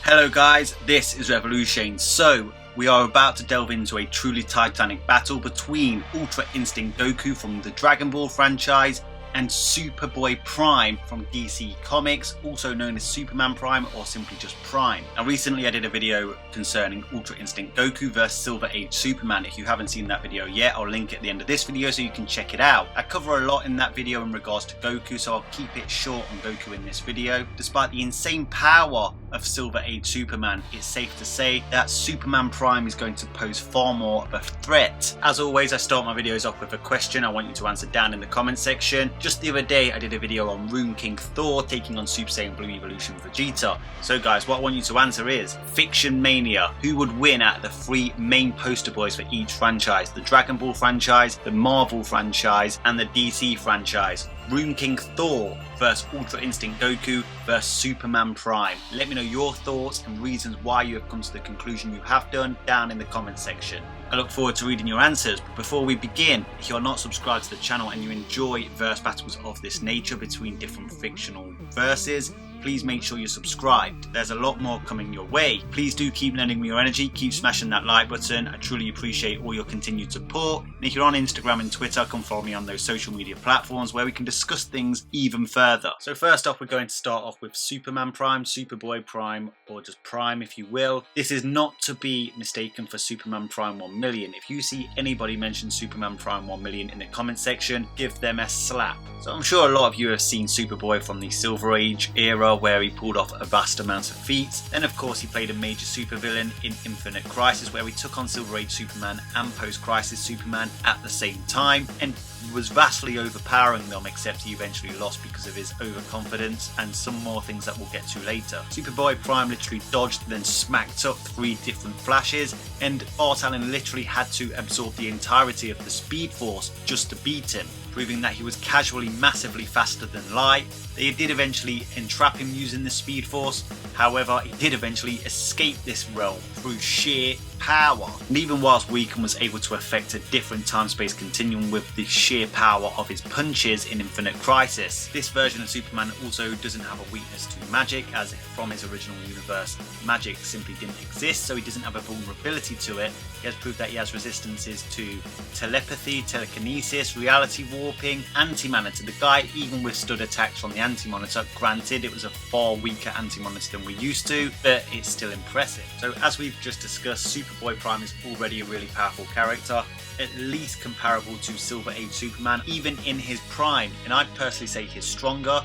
Hello guys, this is Revolution. So, we are about to delve into a truly titanic battle between Ultra Instinct Goku from the Dragon Ball franchise and Superboy Prime from DC Comics, also known as Superman Prime or simply just Prime. Now recently I did a video concerning Ultra Instinct Goku vs Silver Age Superman. If you haven't seen that video yet, I'll link it at the end of this video so you can check it out. I cover a lot in that video in regards to Goku, so I'll keep it short on Goku in this video. Despite the insane power of Silver Age Superman, it's safe to say that Superman Prime is going to pose far more of a threat. As always, I start my videos off with a question I want you to answer down in the comment section. Just the other day I did a video on Rune King Thor taking on Super Saiyan Blue Evolution Vegeta. So guys, what I want you to answer is Fiction Mania. Who would win out of the three main poster boys for each franchise? The Dragon Ball franchise, the Marvel franchise and the DC franchise. Rune King Thor versus Ultra Instinct Goku versus Superman Prime. Let me know your thoughts and reasons why you have come to the conclusion you have done down in the comment section. I look forward to reading your answers, but before we begin, if you're not subscribed to the channel and you enjoy verse battles of this nature between different fictional verses, please make sure you're subscribed. There's a lot more coming your way. Please do keep lending me your energy, keep smashing that like button. I truly appreciate all your continued support. And if you're on Instagram and Twitter, come follow me on those social media platforms where we can discuss things even further. So first off, we're going to start off with Superman Prime, Superboy Prime, or just Prime if you will. This is not to be mistaken for Superman Prime 1 million. If you see anybody mention Superman Prime 1 million in the comment section, give them a slap. So I'm sure a lot of you have seen Superboy from the Silver Age era, where he pulled off a vast amount of feats. Then of course he played a major supervillain in Infinite Crisis, where he took on Silver Age Superman and Post-Crisis Superman at the same time and was vastly overpowering them, except he eventually lost because of his overconfidence and some more things that we'll get to later. Superboy Prime literally dodged then smacked up 3 different flashes, and Bart Allen literally had to absorb the entirety of the Speed Force just to beat him, proving that he was casually massively faster than light. They did eventually entrap him using the Speed Force, however he did eventually escape this realm through sheer power. And even whilst Weaken was able to affect a different time-space continuum with the sheer power of his punches in Infinite Crisis, this version of Superman also doesn't have a weakness to magic, as from his original universe magic simply didn't exist, so he doesn't have a vulnerability to it. He has proved that he has resistances to telepathy, telekinesis, reality warping, anti-monitor. The guy even withstood attacks from the anti-monitor. Granted, it was a far weaker anti-monitor than we're used to, but it's still impressive. So as we've just discussed, Superboy Prime is already a really powerful character, at least comparable to Silver Age Superman, even in his prime, and I'd personally say he's stronger.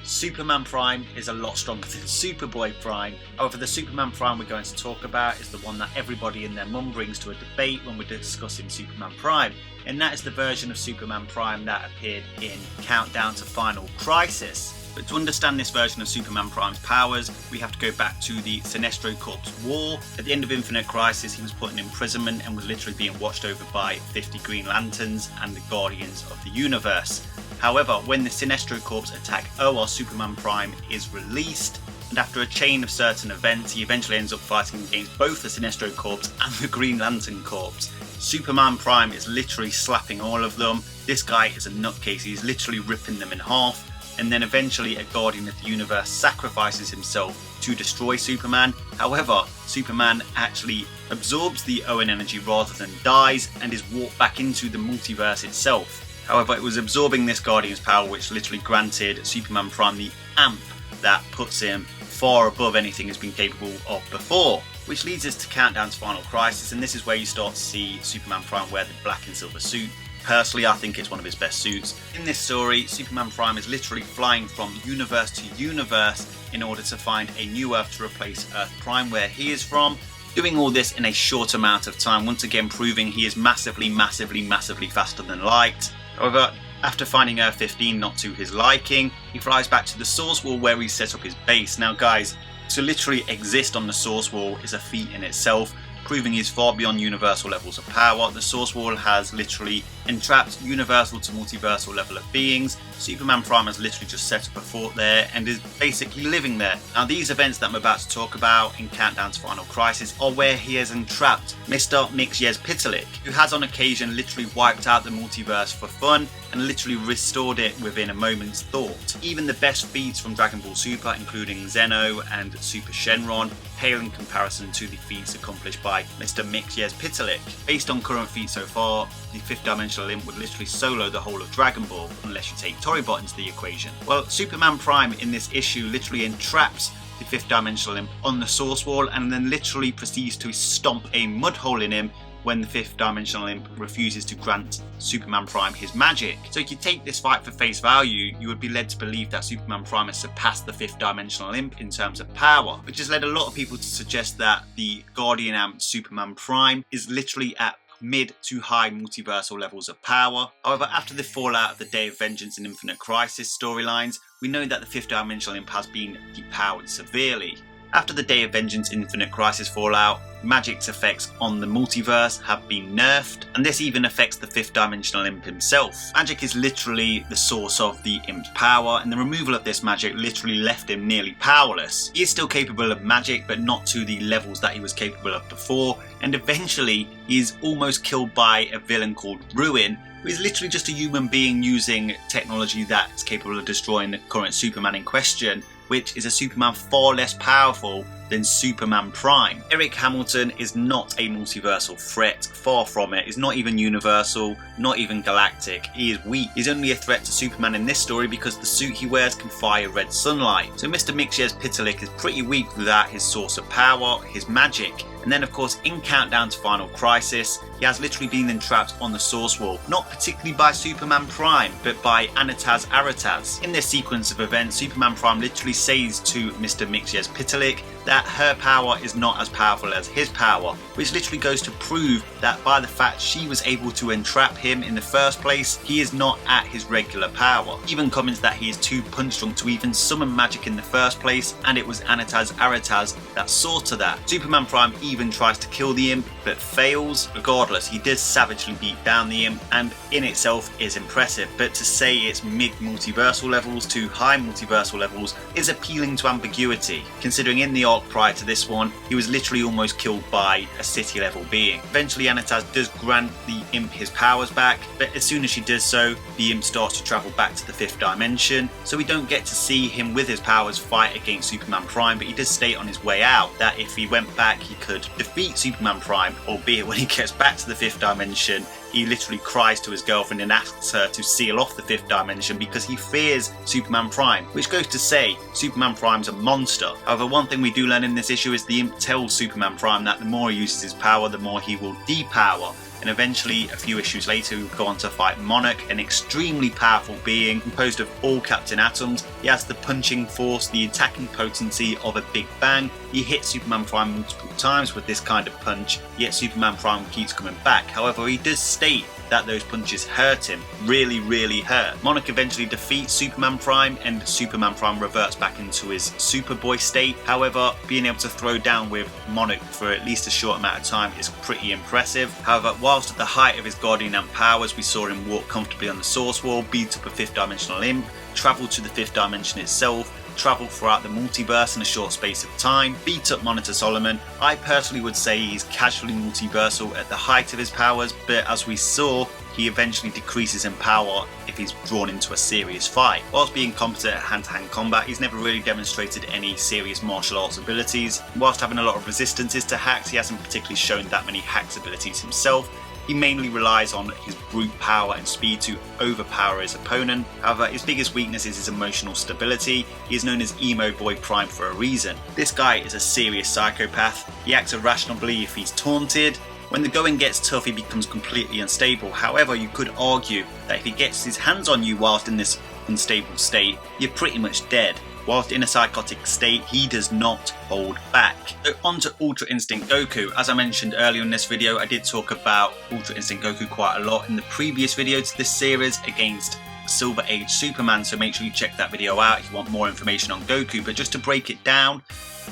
Superman Prime is a lot stronger than Superboy Prime. However, the Superman Prime we're going to talk about is the one that everybody and their mum brings to a debate when we're discussing Superman Prime, and that is the version of Superman Prime that appeared in Countdown to Final Crisis. But to understand this version of Superman Prime's powers, we have to go back to the Sinestro Corps War. At the end of Infinite Crisis, he was put in imprisonment and was literally being watched over by 50 Green Lanterns and the Guardians of the Universe. However, when the Sinestro Corps attack Earth, Superman Prime is released, and after a chain of certain events, he eventually ends up fighting against both the Sinestro Corps and the Green Lantern Corps. Superman Prime is literally slapping all of them. This guy is a nutcase, he's literally ripping them in half. And then eventually a Guardian of the Universe sacrifices himself to destroy Superman. However, Superman actually absorbs the Owen energy rather than dies and is warped back into the multiverse itself. However, it was absorbing this Guardian's power which literally granted Superman Prime the amp that puts him far above anything he's been capable of before. Which leads us to Countdown to Final Crisis, and this is where you start to see Superman Prime wear the black and silver suit. Personally, I think it's one of his best suits. In this story, Superman Prime is literally flying from universe to universe in order to find a new Earth to replace Earth Prime where he is from, doing all this in a short amount of time, once again proving he is massively faster than light. However, after finding Earth 15 not to his liking, he flies back to the Source Wall where he set up his base. Now guys, to literally exist on the Source Wall is a feat in itself, proving he's far beyond universal levels of power. The Source Wall has literally entrapped universal to multiversal level of beings. Superman Prime has literally just set up a fort there and is basically living there. Now these events that I'm about to talk about in Countdown to Final Crisis are where he has entrapped Mr. Mixyezpitalik, who has on occasion literally wiped out the multiverse for fun and literally restored it within a moment's thought. Even the best feats from Dragon Ball Super, including Zeno and Super Shenron, pale in comparison to the feats accomplished by Mr. Mixyezpitalik. Based on current feats so far, the 5th dimensional imp would literally solo the whole of Dragon Ball unless you take Toribot into the equation. Well, Superman Prime in this issue literally entraps the 5th dimensional imp on the source wall and then literally proceeds to stomp a mud hole in him when the 5th dimensional imp refuses to grant Superman Prime his magic. So if you take this fight for face value, you would be led to believe that Superman Prime has surpassed the 5th dimensional imp in terms of power, which has led a lot of people to suggest that the Guardian Amp Superman Prime is literally at mid to high multiversal levels of power. However, after the fallout of the Day of Vengeance and Infinite Crisis storylines, we know that the 5th dimensional imp has been depowered severely. After the Day of Vengeance Infinite Crisis fallout, magic's effects on the multiverse have been nerfed, and this even affects the 5th dimensional imp himself. Magic is literally the source of the imp's power, and the removal of this magic literally left him nearly powerless. He is still capable of magic, but not to the levels that he was capable of before, and eventually he is almost killed by a villain called Ruin, who is literally just a human being using technology that's capable of destroying the current Superman in question, which is a Superman far less powerful than Superman Prime. Eric Hamilton is not a multiversal threat, far from it. He's not even universal, not even galactic. He is weak. He's only a threat to Superman in this story because the suit he wears can fire red sunlight. So Mr. Mixyezpitalik is pretty weak without his source of power, his magic. And then of course in Countdown to Final Crisis, he has literally been entrapped on the source wall, not particularly by Superman Prime, but by Anataz Arataz. In this sequence of events, Superman Prime literally says to Mr. Mixyezpitalik that her power is not as powerful as his power, which literally goes to prove that by the fact she was able to entrap him in the first place, he is not at his regular power. He even comments that he is too punch drunk to even summon magic in the first place, and it was Anataz Arataz that saw to that. Superman Prime even tries to kill the imp, but fails. Regardless, he does savagely beat down the imp, and in itself is impressive, but to say it's mid-multiversal levels to high multiversal levels is appealing to ambiguity, considering in the arc prior to this one, he was literally almost killed by a city level being. Eventually Anataz does grant the imp his powers back, but as soon as she does so, the imp starts to travel back to the 5th dimension, so we don't get to see him with his powers fight against Superman Prime, but he does state on his way out that if he went back he could defeat Superman Prime, albeit when he gets back to the 5th dimension, he literally cries to his girlfriend and asks her to seal off the 5th dimension because he fears Superman Prime, which goes to say Superman Prime's a monster. However, one thing we do learn in this issue is the imp tells Superman Prime that the more he uses his power, the more he will depower. And eventually, a few issues later, we go on to fight Monarch, an extremely powerful being composed of all Captain Atoms. He has the punching force, the attacking potency of a Big Bang. He hits Superman Prime multiple times with this kind of punch, yet Superman Prime keeps coming back. However, he does state that those punches hurt him, really hurt. Monarch eventually defeats Superman Prime and Superman Prime reverts back into his Superboy state. However, being able to throw down with Monarch for at least a short amount of time is pretty impressive. However, whilst at the height of his Guardian Amp powers, we saw him walk comfortably on the source wall, beat up a 5th dimensional imp, travel to the 5th dimension itself, travel throughout the multiverse in a short space of time, beat up Monitor Solomon. I personally would say he's casually multiversal at the height of his powers, but as we saw, he eventually decreases in power if he's drawn into a serious fight. Whilst being competent at hand-to-hand combat, he's never really demonstrated any serious martial arts abilities. Whilst having a lot of resistances to hacks, he hasn't particularly shown that many hacks abilities himself. He mainly relies on his brute power and speed to overpower his opponent. However, his biggest weakness is his emotional stability. He is known as Emo Boy Prime for a reason. This guy is a serious psychopath. He acts irrationally if he's taunted. When the going gets tough, he becomes completely unstable. However, you could argue that if he gets his hands on you whilst in this unstable state, you're pretty much dead. Whilst in a psychotic state, he does not hold back. So on to Ultra Instinct Goku. As I mentioned earlier in this video, I did talk about Ultra Instinct Goku quite a lot in the previous video to this series against Silver Age Superman, so make sure you check that video out if you want more information on Goku. But just to break it down,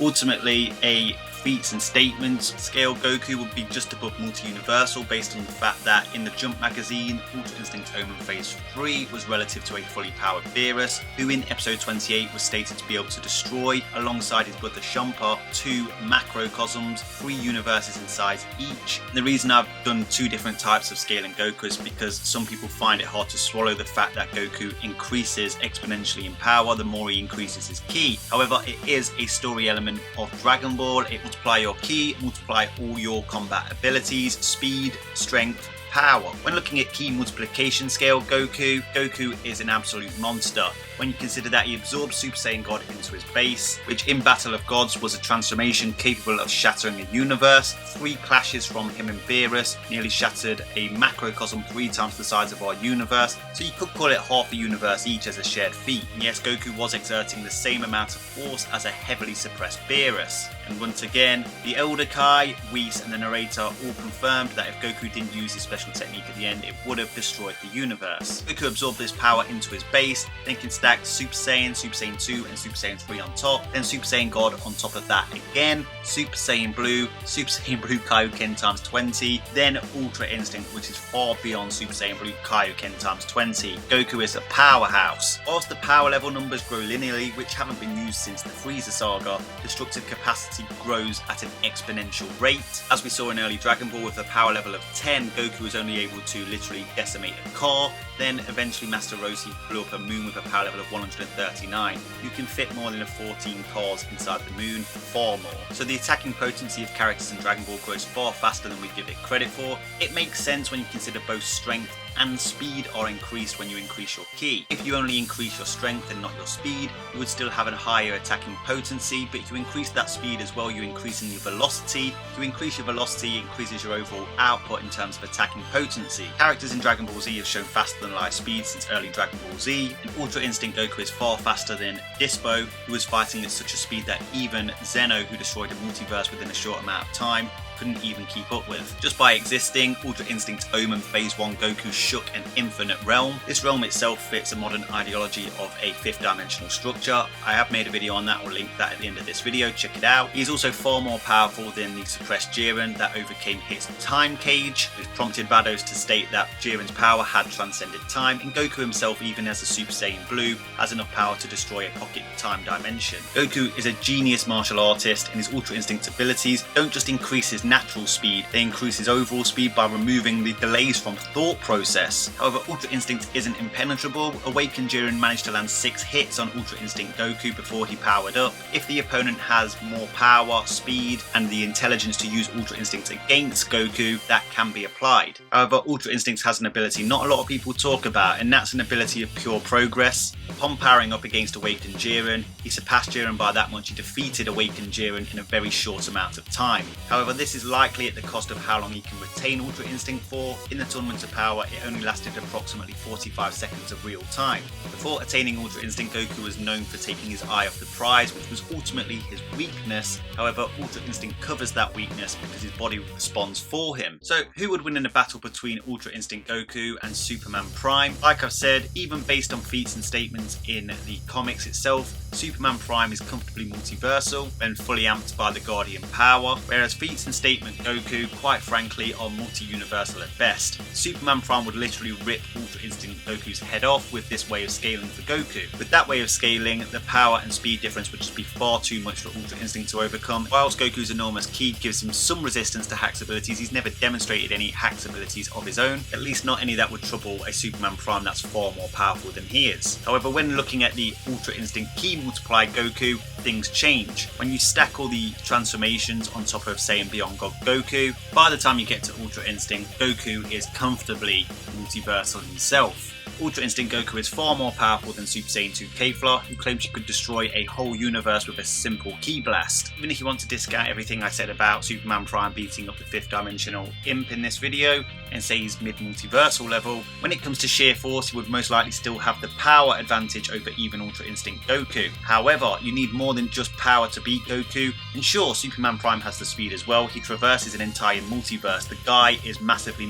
ultimately a feats and statements scale Goku would be just above multi-universal based on the fact that in the Jump magazine, Ultra Instinct Omen Phase 3 was relative to a fully powered Beerus, who in episode 28 was stated to be able to destroy, alongside his brother Champa, 2 macrocosms, 3 universes in size each. And the reason I've done 2 different types of scaling Goku is because some people find it hard to swallow the fact that Goku increases exponentially in power the more he increases his ki. However, it is a story element of Dragon Ball. It multiply your ki, multiply all your combat abilities, speed, strength, power. When looking at ki multiplication scale Goku is an absolute monster. When you consider that he absorbed Super Saiyan God into his base, which in Battle of Gods was a transformation capable of shattering a universe. 3 clashes from him and Beerus nearly shattered a macrocosm 3 times the size of our universe, so you could call it half a universe each as a shared feat. And yes, Goku was exerting the same amount of force as a heavily suppressed Beerus. And once again, the Elder Kai, Whis and the narrator all confirmed that if Goku didn't use his special technique at the end, it would have destroyed the universe. Goku absorbed this power into his base, then can stack Super Saiyan, Super Saiyan 2 and Super Saiyan 3 on top, then Super Saiyan God on top of that again, Super Saiyan Blue Kaioken times 20, then Ultra Instinct, which is far beyond Super Saiyan Blue Kaioken times 20. Goku is a powerhouse. Whilst the power level numbers grow linearly, which haven't been used since the Frieza saga, destructive capacity grows at an exponential rate. As we saw in early Dragon Ball with a power level of 10, Goku was only able to literally decimate a car, then eventually Master Roshi blew up a moon with a power level of 139. You can fit more than 14 cars inside the moon, far more. So the attacking potency of characters in Dragon Ball grows far faster than we give it credit for. It makes sense when you consider both strength and speed are increased when you increase your ki. If you only increase your strength and not your speed, you would still have a higher attacking potency, but if you increase that speed as well, you're increasing your velocity. If you increase your velocity, it increases your overall output in terms of attacking potency. Characters in Dragon Ball Z have shown faster than light speed since early Dragon Ball Z, and Ultra Instinct Goku is far faster than Dispo, who was fighting at such a speed that even Zeno, who destroyed a multiverse within a short amount of time, couldn't even keep up with. Just by existing, Ultra Instinct Omen Phase 1 Goku shook an infinite realm. This realm itself fits a modern ideology of a 5th dimensional structure. I have made a video on that, I'll link that at the end of this video, check it out. He's also far more powerful than the suppressed Jiren that overcame his time cage, which prompted Vados to state that Jiren's power had transcended time, and Goku himself, even as a Super Saiyan Blue, has enough power to destroy a pocket time dimension. Goku is a genius martial artist, and his Ultra Instinct abilities don't just increase his natural speed, they increase his overall speed by removing the delays from thought process. However, Ultra Instinct isn't impenetrable. Awakened Jiren managed to land 6 hits on Ultra Instinct Goku before he powered up. If the opponent has more power, speed, and the intelligence to use Ultra Instinct against Goku, that can be applied. However, Ultra Instinct has an ability not a lot of people talk about, and that's an ability of pure progress. Upon powering up against Awakened Jiren, he surpassed Jiren by that much. He defeated Awakened Jiren in a very short amount of time. However, this is likely at the cost of how long he can retain Ultra Instinct for. In the Tournament of Power, it only lasted approximately 45 seconds of real time. Before attaining Ultra Instinct, Goku was known for taking his eye off the prize, which was ultimately his weakness. However, Ultra Instinct covers that weakness because his body responds for him. So who would win in a battle between Ultra Instinct Goku and Superman Prime? Like I've said, even based on feats and statements in the comics itself, Superman Prime is comfortably multiversal when fully amped by the Guardian power, whereas feats and statement Goku, quite frankly, are multi-universal at best. Superman Prime would literally rip Ultra Instinct Goku's head off with this way of scaling for Goku. With that way of scaling, the power and speed difference would just be far too much for Ultra Instinct to overcome. Whilst Goku's enormous ki gives him some resistance to Hack's abilities, he's never demonstrated any Hack's abilities of his own, at least not any that would trouble a Superman Prime that's far more powerful than he is. However, when looking at the Ultra Instinct ki multiply Goku, things change. When you stack all the transformations on top of Saiyan Beyond God Goku, by the time you get to Ultra Instinct, Goku is comfortably multiversal himself. Ultra Instinct Goku is far more powerful than Super Saiyan 2 Kefla, who claims she could destroy a whole universe with a simple ki blast. Even if you want to discount everything I said about Superman Prime beating up the 5th dimensional imp in this video and say he's mid-multiversal level, when it comes to sheer force he would most likely still have the power advantage over even Ultra Instinct Goku. However, you need more than just power to beat Goku, and sure, Superman Prime has the speed as well. He traverses an entire multiverse. The guy is massively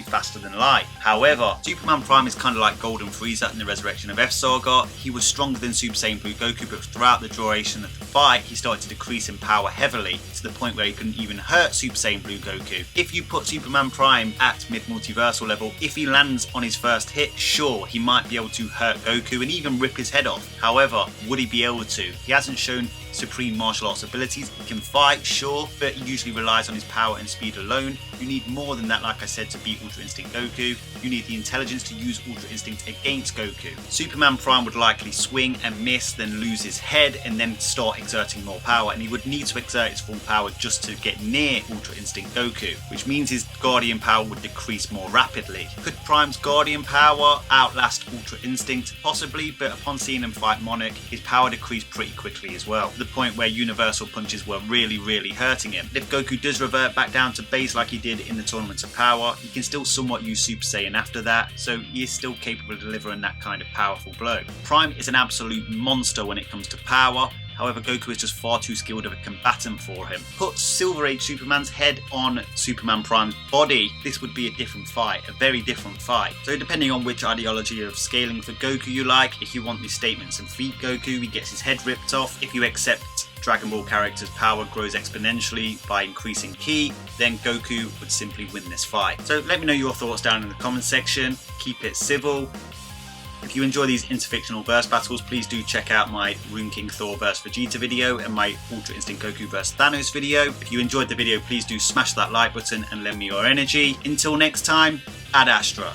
faster than light. However, Superman Prime is kind of like Golden Frieza in the Resurrection of F Saga. He was stronger than Super Saiyan Blue Goku, but throughout the duration of the fight, he started to decrease in power heavily, to the point where he couldn't even hurt Super Saiyan Blue Goku. If you put Superman Prime at mid-multiversal level, if he lands on his first hit, sure, he might be able to hurt Goku and even rip his head off. However, would he be able to? He hasn't shown supreme martial arts abilities. He can fight, sure, but he usually relies on his power and speed alone. You need more than that, like I said, to beat Ultra Instinct Goku. You need the intelligence to use Ultra Instinct against Goku. Superman Prime would likely swing and miss, then lose his head, and then start exerting more power, and he would need to exert his full power just to get near Ultra Instinct Goku, which means his Guardian power would decrease more rapidly. Could Prime's Guardian power outlast Ultra Instinct? Possibly, but upon seeing him fight Monarch, his power decreased pretty quickly as well, to the point where universal punches were really hurting him. If Goku does revert back down to base like he did in the Tournaments of Power, he can still somewhat use Super Saiyan after that, so he is still capable of delivering that kind of powerful blow. Prime is an absolute monster when it comes to power. However, Goku is just far too skilled of a combatant for him. Put Silver Age Superman's head on Superman Prime's body, this would be a different fight, a very different fight. So depending on which ideology of scaling for Goku you like, if you want these statements and feet Goku, he gets his head ripped off. If you accept Dragon Ball character's power grows exponentially by increasing ki, then Goku would simply win this fight. So let me know your thoughts down in the comments section. Keep it civil. If you enjoy these interfictional verse battles, please do check out my Rune King Thor vs Vegeta video and my Ultra Instinct Goku vs Thanos video. If you enjoyed the video, please do smash that like button and lend me your energy. Until next time, Ad Astra.